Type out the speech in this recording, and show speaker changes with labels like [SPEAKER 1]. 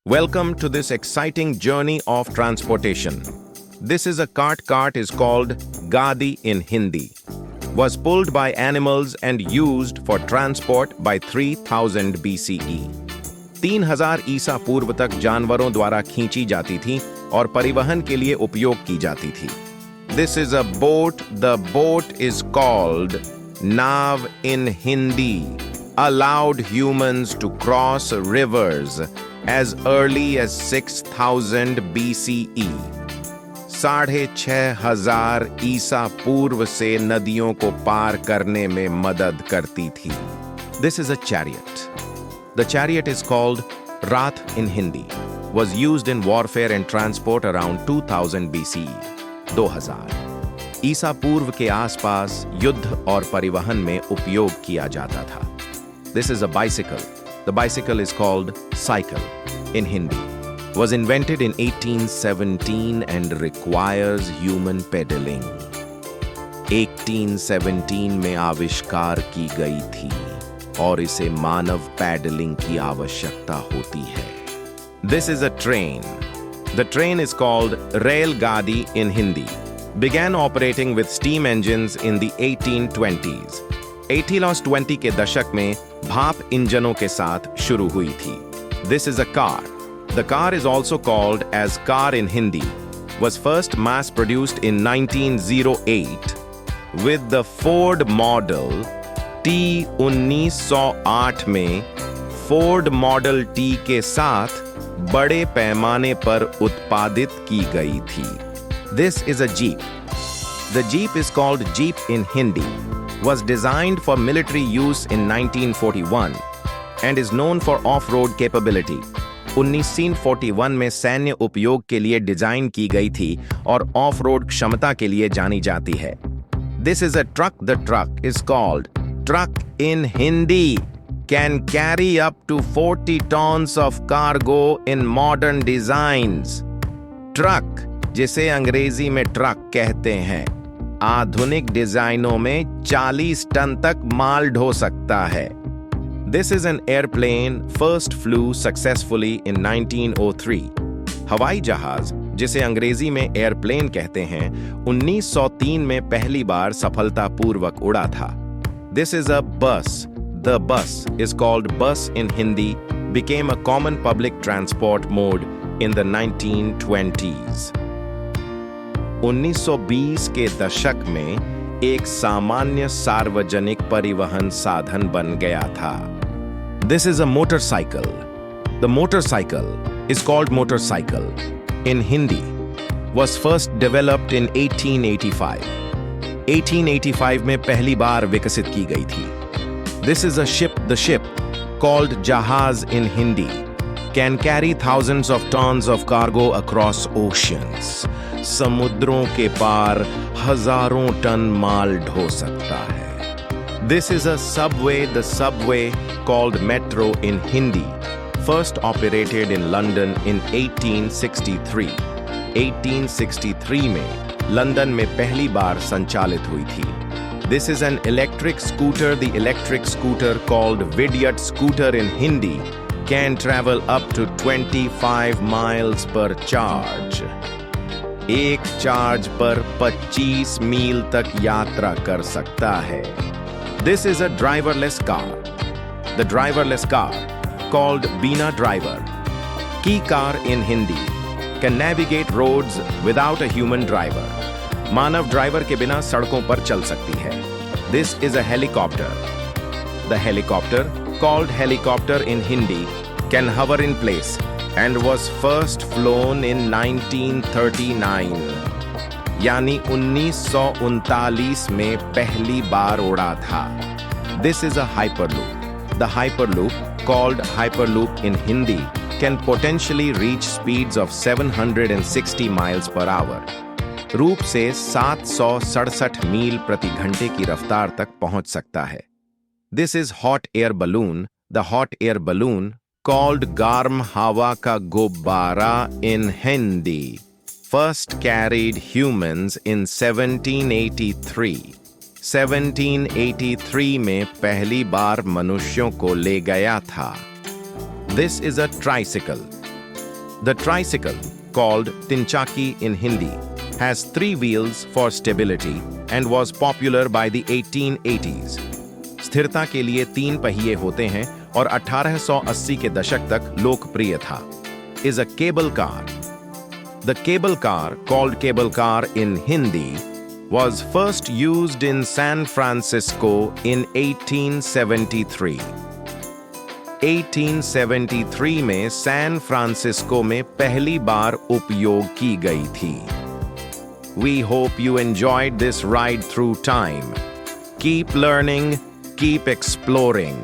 [SPEAKER 1] Welcome to this exciting journey of transportation. This is a cart. Cart is called Gadi in Hindi. Was pulled by animals and used for transport by 3000 BCE. 3000 ईसा पूर्व तक जानवरों द्वारा खींची जाती थी और परिवहन के लिए उपयोग की जाती थी. This is a boat. The boat is called Nav in Hindi. Allowed humans to cross rivers as early as 6000 BCE. 6500 ईसा पूर्व से नदियों को पार करने में मदद करती थी. This is a chariot. The chariot is called Rath in Hindi. Was used in warfare and transport around 2000 BCE. 2000 ईसा पूर्व के आसपास युद्ध और परिवहन में उपयोग किया जाता था. This is a bicycle. The bicycle is called cycle in Hindi. Was invented in 1817 and requires human pedaling. 1817 में आविष्कार की गई थी और इसे मानव पैडलिंग की आवश्यकता होती है. This is a train. The train is called Rail Gadi in Hindi. Began operating with steam engines in the 1820s. 1820 के दशक में भाप इंजनों के साथ शुरू हुई थी. This is a car. The car is also called as car in Hindi. Was first mass produced in 1908 with the Ford Model T. 1908 में Ford Model T के साथ बड़े पैमाने पर उत्पादित की गई थी. This is a Jeep. The Jeep is called Jeep in Hindi. Was designed for military use in 1941 and is known for off-road capability. 1941 में सैन्य उपयोग के लिए डिजाइन की गई थी और ऑफ-रोड क्षमता के लिए जानी जाती है. This is a truck. The truck is called truck in Hindi. Can carry up to 40 tons of cargo in modern designs. Truck, जिसे अंग्रेजी में ट्रक कहते हैं, आधुनिक डिजाइनों में 40 टन तक माल ढो सकता है. This is an airplane first flew successfully in 1903. हवाई जहाज, जिसे अंग्रेजी में एयरप्लेन कहते हैं, 1903 में पहली बार सफलतापूर्वक उड़ा था. This is a bus. The bus is called bus in Hindi. Became a common public transport mode in the 1920s. 1920 के दशक में एक सामान्य सार्वजनिक परिवहन साधन बन गया था. This is a motorcycle. The motorcycle is called motorcycle in Hindi. Was first developed in 1885. 1885 में पहली बार विकसित की गई थी. This is a ship. The ship, called jahaz in Hindi, can carry thousands of tons of cargo across oceans. समुद्रों के पार हजारों ton माल ढो सकता है. This is a subway. The subway, called metro in Hindi, first operated in London in 1863. 1863 में London में पहली बार संचालित हुई थी. This is an electric scooter. The electric scooter, called Vidyut scooter in Hindi, can travel up to 25 miles per charge. एक charge पर 25 मील तक यात्रा कर सकता है. This is a driverless car. The driverless car, called Bina driver, key car in Hindi, can navigate roads without a human driver. Manav driver के बिना सड़कों पर चल सकती है. This is a helicopter. The helicopter, called helicopter in Hindi, can hover in place and was first flown in 1939. यानी 1939 में पहली बार उड़ा था. This is a hyperloop. The hyperloop, called hyperloop in Hindi, can potentially reach speeds of 760 miles per hour. रूप से 767 मील प्रति घंटे की रफ्तार तक पहुंच सकता है. This is hot air balloon. The hot air balloon, called गर्म हवा का गुब्बारा in Hindi, first carried humans in 1783. 1783 में पहली बार मनुष्यों को ले गया था. This is a tricycle. The tricycle, called tinchaki in Hindi, has 3 wheels for stability and was popular by the 1880s. स्थिरता के लिए 3 पहिए होते हैं और 1880 के दशक तक लोकप्रिय था. Is a cable car. The cable car, called cable car in Hindi, was first used in San Francisco in 1873. 1873 में सैन फ्रांसिस्को में पहली बार उपयोग की गई थी. We hope you enjoyed this ride through time. Keep learning, keep exploring.